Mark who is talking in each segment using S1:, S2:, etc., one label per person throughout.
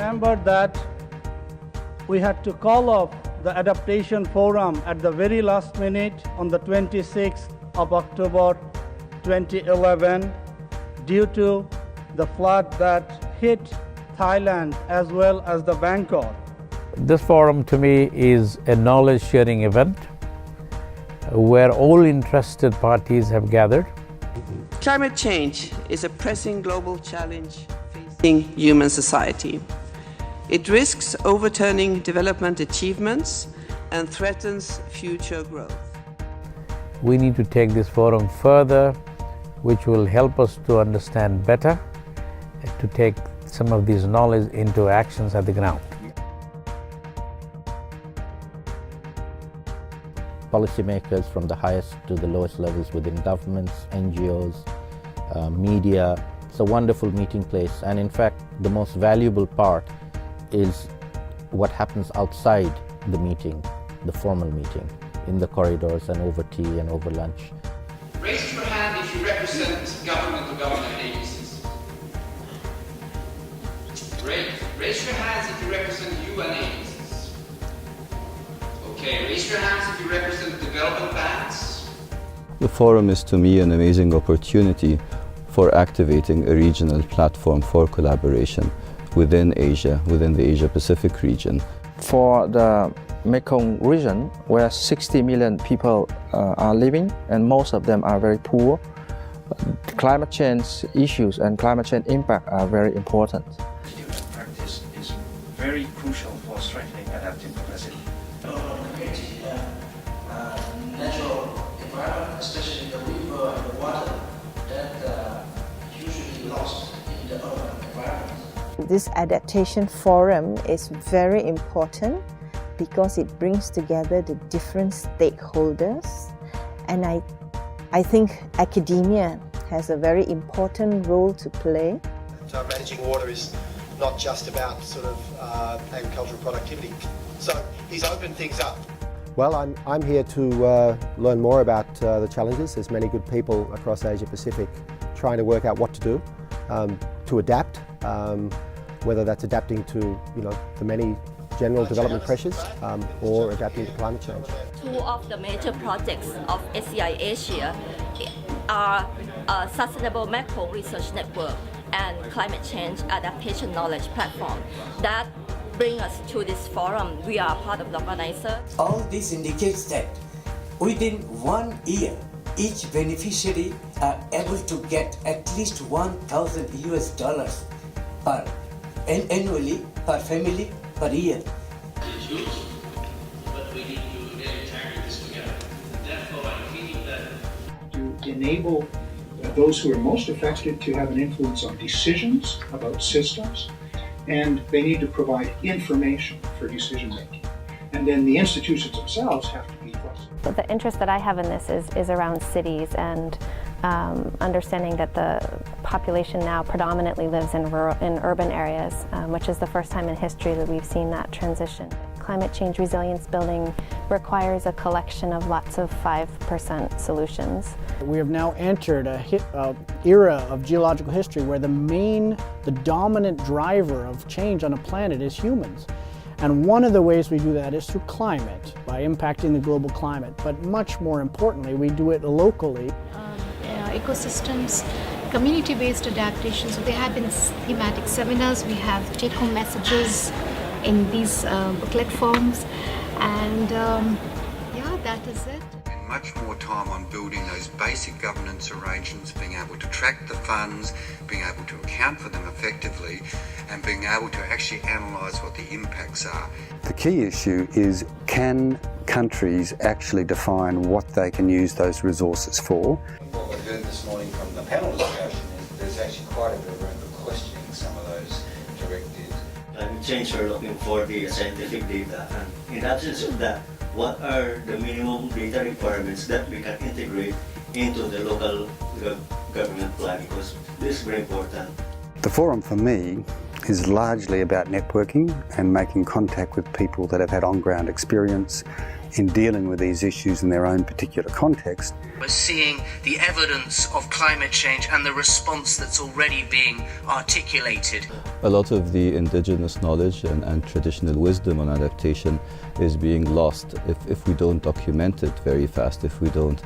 S1: remember that we had to call off the Adaptation Forum at the very last minute on the 26th of October 2011 due to the flood that hit Thailand as well as the Bangkok.
S2: This forum to me is a knowledge sharing event where all interested parties have gathered.
S3: Climate change is a pressing global challenge facing human society. It risks overturning development achievements and threatens future growth.
S2: We need to take this forum further, which will help us to understand better, to take some of these knowledge into actions at the ground.
S4: Policymakers from the highest to the lowest levels within governments, NGOs, media. It's a wonderful meeting place, and in fact the most valuable part is what happens outside the meeting, the formal meeting, in the corridors and over tea and over lunch.
S5: Raise your hand if you represent government or government agencies. Great. Raise your hands if you represent UN agencies. Okay, raise your hands if you represent development banks.
S6: The forum is to me an amazing opportunity for activating a regional platform for collaboration within Asia, within the Asia-Pacific region.
S7: For the Mekong region, where 60 million people are living, and most of them are very poor, climate change issues and climate change impact are very important.
S8: Human practice is very crucial for strengthening adaptive capacity.
S9: Natural environment, especially the river and the water, that usually lost in the urban environment.
S10: This adaptation forum is very important because it brings together the different stakeholders, and I think academia has a very important role to play.
S11: So managing water is not just about sort of agricultural productivity. So he's opened things up.
S12: Well, I'm here to learn more about the challenges. There's many good people across Asia Pacific trying to work out what to do to adapt, whether that's adapting to the many general development pressures or adapting to climate change.
S13: Two of the major projects of SCI Asia are Sustainable Mekong Research Network and Climate Change Adaptation Knowledge Platform that bring us to this forum. We are part of the organizer.
S14: All this indicates that within 1 year, each beneficiary are able to get at least $1,000 per annually per family per year.
S5: It's useful, but we need to really tackle this together. Therefore, I feel that
S8: To enable those who are most affected to have an influence on decisions about systems, and they need to provide information for decision making. And then the institutions themselves have to be flexible.
S15: So the interest that I have in this is around cities and understanding that the population now predominantly lives in urban areas, which is the first time in history that we've seen that transition. Climate change resilience building requires a collection of lots of 5% solutions.
S16: We have now entered a era of geological history where the dominant driver of change on a planet is humans. And one of the ways we do that is through climate, by impacting the global climate. But much more importantly, we do it locally.
S17: Ecosystems, community-based adaptation. So there have been thematic seminars. We have take-home messages in these booklet forms, and yeah, that is it.
S18: Much more time on building those basic governance arrangements, being able to track the funds, being able to account for them effectively, and being able to actually analyse what the impacts are.
S19: The key issue is, can countries actually define what they can use those resources for?
S20: What we heard this morning from the panel discussion is there's actually quite a bit of room for questioning some of those directives.
S5: Climate change, we're looking for the scientific data, and in absence of that, what are the minimum data requirements that we can integrate into the local government plan, because this is very important.
S19: The forum for me is largely about networking and making contact with people that have had on-ground experience in dealing with these issues in their own particular context.
S21: We're seeing the evidence of climate change and the response that's already being articulated.
S6: A lot of the indigenous knowledge and traditional wisdom on adaptation is being lost if we don't document it very fast, if we don't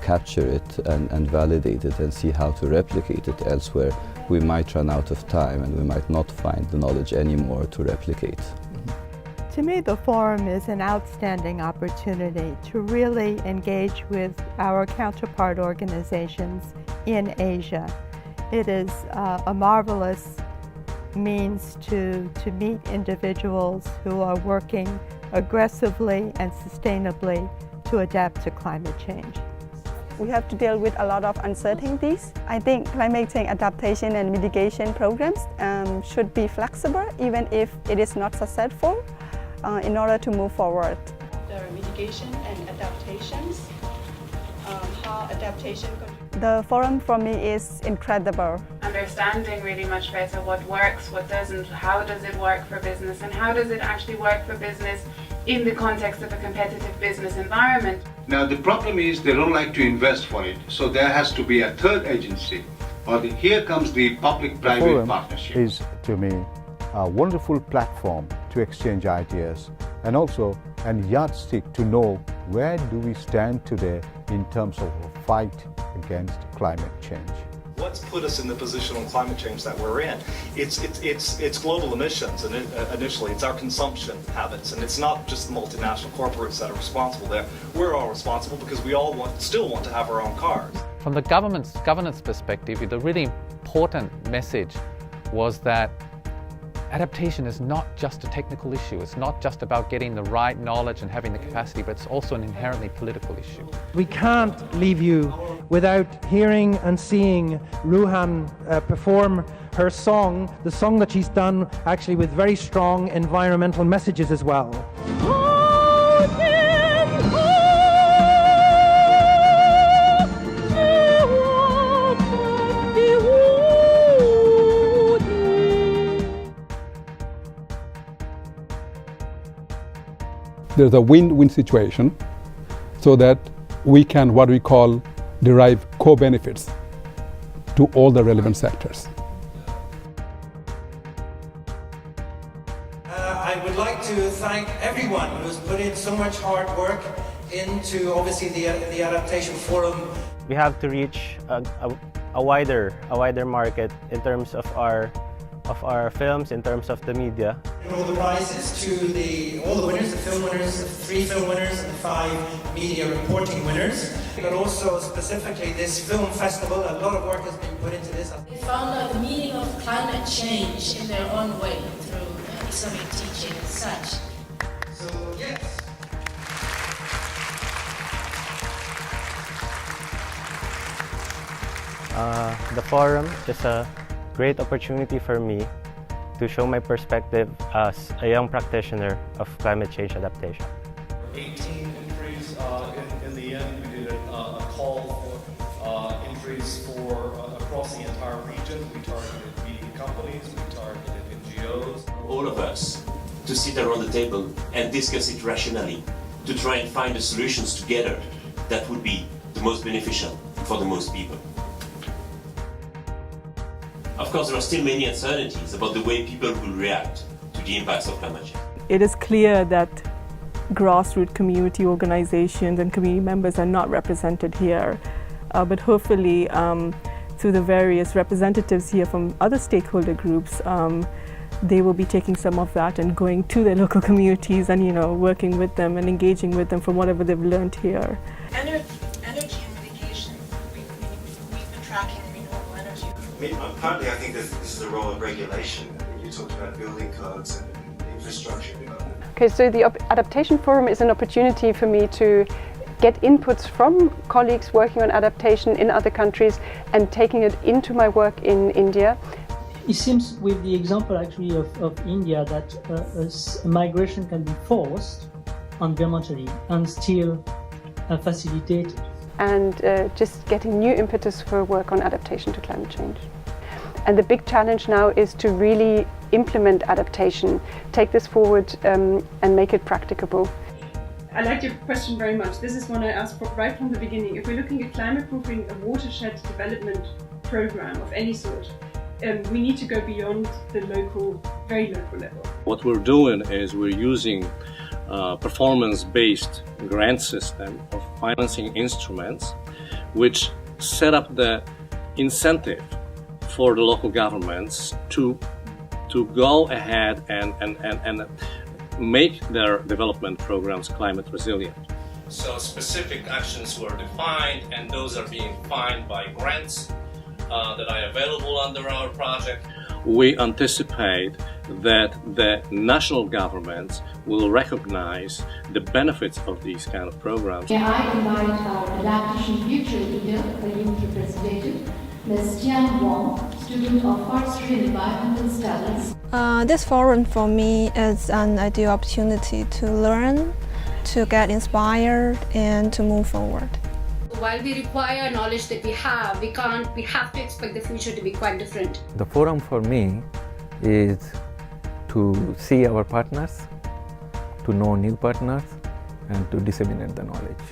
S6: capture it and validate it and see how to replicate it elsewhere. We might run out of time and we might not find the knowledge anymore to replicate.
S22: To me, the forum is an outstanding opportunity to really engage with our counterpart organizations in Asia. It is a marvelous means to meet individuals who are working aggressively and sustainably to adapt to climate change.
S23: We have to deal with a lot of uncertainties. I think climate change adaptation and mitigation programs should be flexible even if it is not successful in order to move forward.
S24: The mitigation and adaptations, how adaptation
S23: The forum for me is incredible.
S25: Understanding really much better what works, what doesn't, how does it work for business, and how does it actually work for business in the context of a competitive business environment.
S26: Now the problem is they don't like to invest for it, so there has to be a third agency. Here comes the public-private partnership.
S27: Is to me a wonderful platform to exchange ideas and also a yardstick to know where do we stand today in terms of a fight against climate change.
S28: What's put us in the position on climate change that we're in? It's global emissions, and initially it's our consumption habits, and it's not just the multinational corporates that are responsible there. We're all responsible because we all still want to have our own cars.
S29: From the governance perspective, the really important message was that adaptation is not just a technical issue. It's not just about getting the right knowledge and having the capacity, but it's also an inherently political issue.
S30: We can't leave you without hearing and seeing Ruhan perform her song, the song that she's done actually with very strong environmental messages as well.
S31: There's a win-win situation so that we can, what we call, derive co-benefits to all the relevant sectors.
S9: I would like to thank everyone who's put in so much hard work into, obviously, the Adaptation Forum.
S32: We have to reach a wider market in terms of our films, in terms of the media.
S9: And all the prizes to all the winners, the film winners, the 3 film winners, and the 5 media reporting winners. But also specifically this film festival, a lot of work has been put into this.
S33: They found out the meaning of climate change in their own way through Islamic teaching and such.
S9: So yes.
S32: The forum is a great opportunity for me to show my perspective as a young practitioner of climate change adaptation.
S34: 18 entries. In the end, we did a call for entries for across the entire region. We targeted media companies, we targeted NGOs.
S35: All of us to sit around the table and discuss it rationally, to try and find the solutions together that would be the most beneficial for the most people. Of course, there are still many uncertainties about the way people will react to the impacts of climate change.
S36: It is clear that grassroots community organizations and community members are not represented here, but hopefully through the various representatives here from other stakeholder groups, they will be taking some of that and going to their local communities and working with them and engaging with them from whatever they've learned here.
S24: Energy and mitigation, we've been tracking renewable energy.
S37: Partly I think this is the role of regulation. You talked about building codes and infrastructure development.
S38: Okay, so the Adaptation Forum is an opportunity for me to get inputs from colleagues working on adaptation in other countries and taking it into my work in India.
S39: It seems with the example actually of India that a migration can be forced environmentally and still facilitated.
S38: And just getting new impetus for work on adaptation to climate change. And the big challenge now is to really implement adaptation, take this forward and make it practicable.
S1: I liked your question very much. This is one I asked right from the beginning. If we're looking at climate proofing a watershed development program of any sort, we need to go beyond the local, very local level.
S34: What we're doing is we're using performance-based grant system of financing instruments which set up the incentive for the local governments to go ahead and make their development programs climate resilient. So specific actions were defined, and those are being defined by grants that are available under our project. We anticipate that the national governments will recognize the benefits of these kind of programs.
S33: May I invite our Adaptation Future Leader, a youth representative, Ms. Tian Wong, student of Forestry and Environmental Studies.
S2: This forum for me is an ideal opportunity to learn, to get inspired, and to move forward.
S33: While we require knowledge that we have to expect the future to be quite different.
S3: The forum for me is to see our partners, to know new partners, and to disseminate the knowledge.